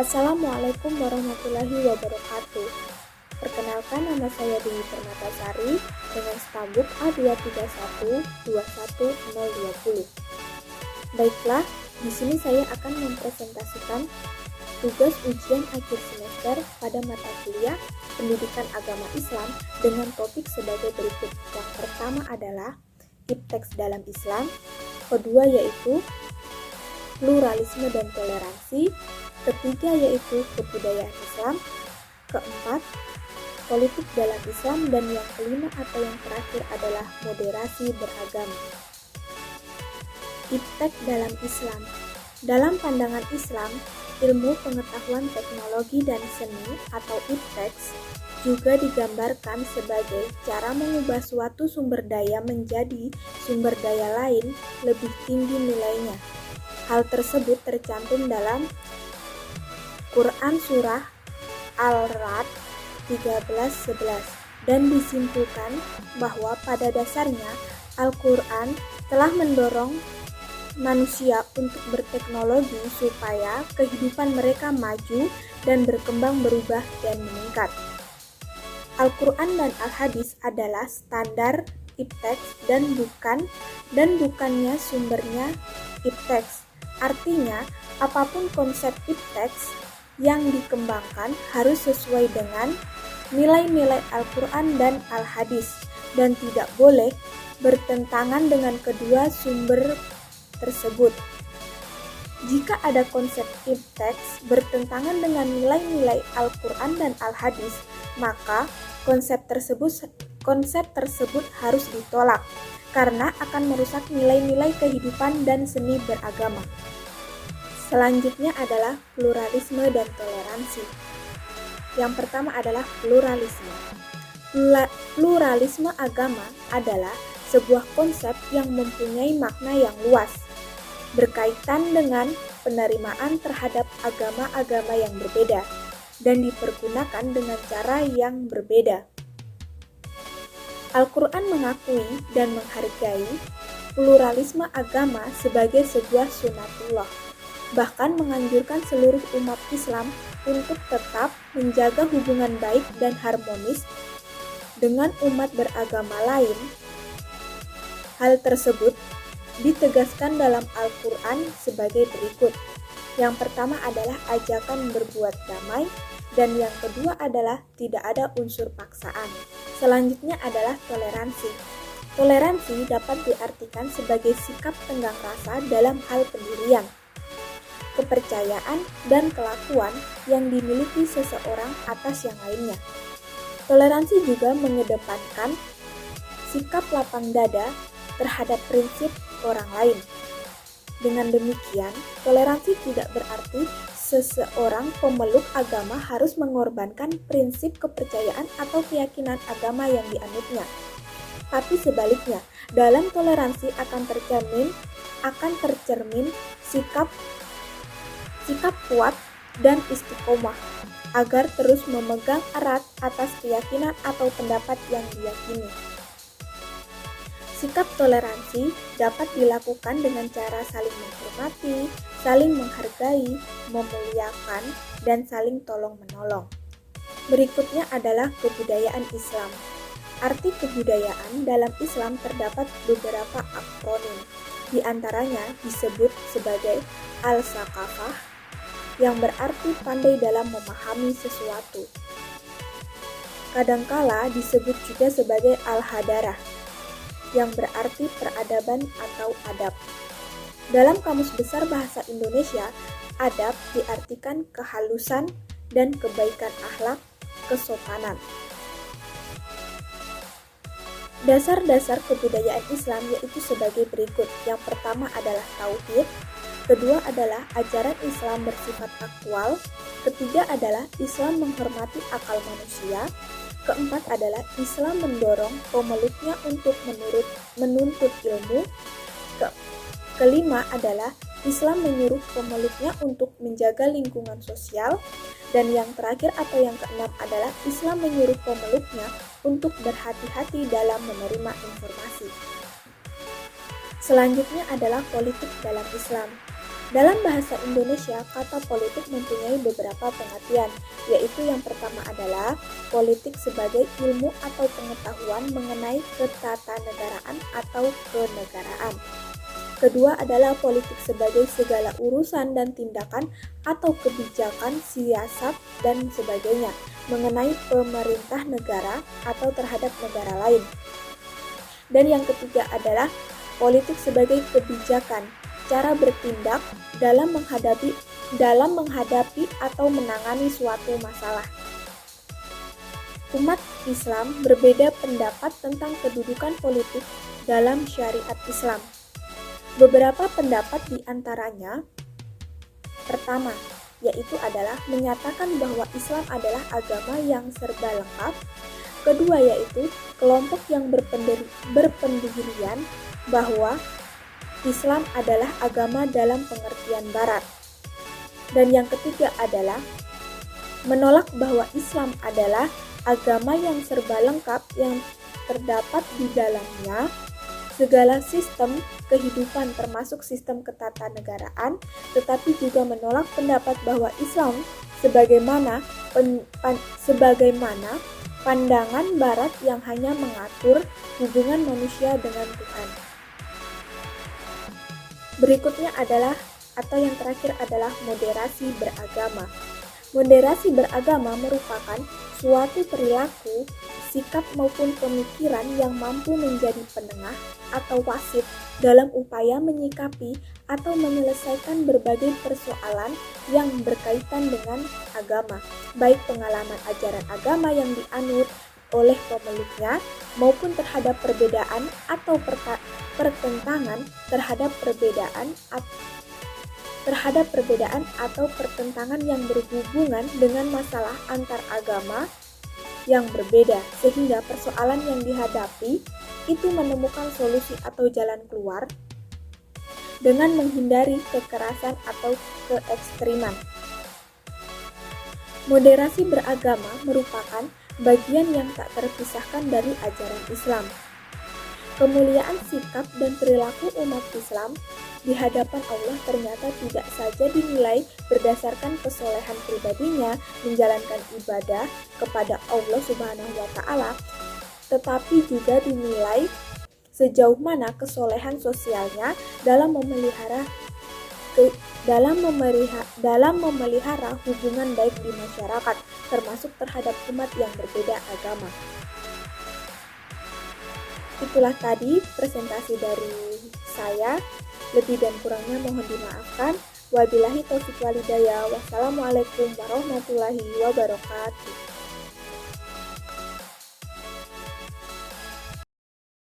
Assalamualaikum warahmatullahi wabarakatuh. Perkenalkan, nama saya Dewi Permatasari dengan stabuk A231-21020. Baiklah, di sini saya akan mempresentasikan tugas ujian akhir semester pada mata kuliah Pendidikan Agama Islam dengan topik sebagai berikut. Yang pertama adalah ipteks dalam Islam, kedua yaitu pluralisme dan toleransi, ketiga yaitu kebudayaan Islam, keempat politik dalam Islam, dan yang kelima atau yang terakhir adalah moderasi beragama. Iptek dalam Islam. Dalam pandangan Islam, ilmu pengetahuan teknologi dan seni atau ipteks juga digambarkan sebagai cara mengubah suatu sumber daya menjadi sumber daya lain lebih tinggi nilainya. Hal tersebut tercantum dalam Quran Surah Al-Ra'd 13:11 dan disimpulkan bahwa pada dasarnya Al-Quran telah mendorong manusia untuk berteknologi supaya kehidupan mereka maju dan berkembang, berubah, dan meningkat. Al-Quran dan Al-Hadis adalah standar ipteks dan bukannya sumbernya ipteks. Artinya, apapun konsep ipteks yang dikembangkan harus sesuai dengan nilai-nilai Al-Quran dan Al-Hadis dan tidak boleh bertentangan dengan kedua sumber tersebut. Jika ada konsep ipteks bertentangan dengan nilai-nilai Al-Quran dan Al-Hadis, maka konsep tersebut harus ditolak karena akan merusak nilai-nilai kehidupan dan seni beragama. Selanjutnya adalah pluralisme dan toleransi. Yang pertama adalah pluralisme. Pluralisme agama adalah sebuah konsep yang mempunyai makna yang luas, berkaitan dengan penerimaan terhadap agama-agama yang berbeda, dan dipergunakan dengan cara yang berbeda. Al-Quran mengakui dan menghargai pluralisme agama sebagai sebuah sunatullah, bahkan menganjurkan seluruh umat Islam untuk tetap menjaga hubungan baik dan harmonis dengan umat beragama lain. Hal tersebut ditegaskan dalam Al-Quran sebagai berikut. Yang pertama adalah ajakan berbuat damai, dan yang kedua adalah tidak ada unsur paksaan. Selanjutnya adalah toleransi. Toleransi dapat diartikan sebagai sikap tenggang rasa dalam hal pendirian, kepercayaan, dan kelakuan yang dimiliki seseorang atas yang lainnya. Toleransi juga mengedepankan sikap lapang dada terhadap prinsip orang lain. Dengan demikian, toleransi tidak berarti seseorang pemeluk agama harus mengorbankan prinsip kepercayaan atau keyakinan agama yang dianutnya. Tapi sebaliknya, dalam toleransi akan tercermin sikap kuat dan istiqomah agar terus memegang erat atas keyakinan atau pendapat yang diyakini. Sikap toleransi dapat dilakukan dengan cara saling menghormati, saling menghargai, memuliakan, dan saling tolong-menolong. Berikutnya adalah kebudayaan Islam. Arti kebudayaan dalam Islam terdapat beberapa akronim. Di antaranya disebut sebagai al-saqafah, yang berarti pandai dalam memahami sesuatu. Kadangkala disebut juga sebagai al-hadarah, yang berarti peradaban atau adab. Dalam Kamus Besar Bahasa Indonesia, adab diartikan kehalusan dan kebaikan akhlak, kesopanan. Dasar-dasar kebudayaan Islam yaitu sebagai berikut. Yang pertama adalah tauhid, kedua adalah ajaran Islam bersifat aktual, ketiga adalah Islam menghormati akal manusia, keempat adalah Islam mendorong pemeluknya untuk menuntut ilmu, kelima adalah Islam menyuruh pemeluknya untuk menjaga lingkungan sosial, dan yang terakhir atau yang keenam adalah Islam menyuruh pemeluknya untuk berhati-hati dalam menerima informasi. Selanjutnya adalah politik dalam Islam. Dalam bahasa Indonesia, kata politik mempunyai beberapa pengertian, yaitu yang pertama adalah politik sebagai ilmu atau pengetahuan mengenai ketatanegaraan atau kenegaraan. Kedua adalah politik sebagai segala urusan dan tindakan atau kebijakan, siasat, dan sebagainya mengenai pemerintah negara atau terhadap negara lain. Dan yang ketiga adalah politik sebagai kebijakan, cara bertindak dalam menghadapi atau menangani suatu masalah. Umat Islam berbeda pendapat tentang kedudukan politik dalam syariat Islam. Beberapa pendapat di antaranya, pertama, yaitu adalah menyatakan bahwa Islam adalah agama yang serba lengkap. Kedua, yaitu kelompok yang berpendirian bahwa Islam adalah agama dalam pengertian Barat. Dan yang ketiga adalah menolak bahwa Islam adalah agama yang serba lengkap yang terdapat di dalamnya segala sistem kehidupan termasuk sistem ketatanegaraan, tetapi juga menolak pendapat bahwa Islam sebagaimana pandangan Barat yang hanya mengatur hubungan manusia dengan Tuhan. Berikutnya adalah, atau yang terakhir adalah moderasi beragama. Moderasi beragama merupakan suatu perilaku, sikap maupun pemikiran yang mampu menjadi penengah atau wasit dalam upaya menyikapi atau menyelesaikan berbagai persoalan yang berkaitan dengan agama, baik pengalaman ajaran agama yang dianut oleh pemeluknya maupun terhadap perbedaan atau pertentangan terhadap perbedaan atau pertentangan yang berhubungan dengan masalah antar agama yang berbeda, sehingga persoalan yang dihadapi itu menemukan solusi atau jalan keluar dengan menghindari kekerasan atau keekstriman. Moderasi beragama merupakan bagian yang tak terpisahkan dari ajaran Islam. Kemuliaan sikap dan perilaku umat Islam di hadapan Allah ternyata tidak saja dinilai berdasarkan kesolehan pribadinya menjalankan ibadah kepada Allah Subhanahu wa Ta'ala, tetapi juga dinilai sejauh mana kesolehan sosialnya dalam memelihara hubungan baik di masyarakat, termasuk terhadap umat yang berbeda agama. Itulah tadi presentasi dari saya. Lebih dan kurangnya mohon dimaafkan. Wabillahi taufiq walhidayah. Wassalamualaikum warahmatullahi wabarakatuh.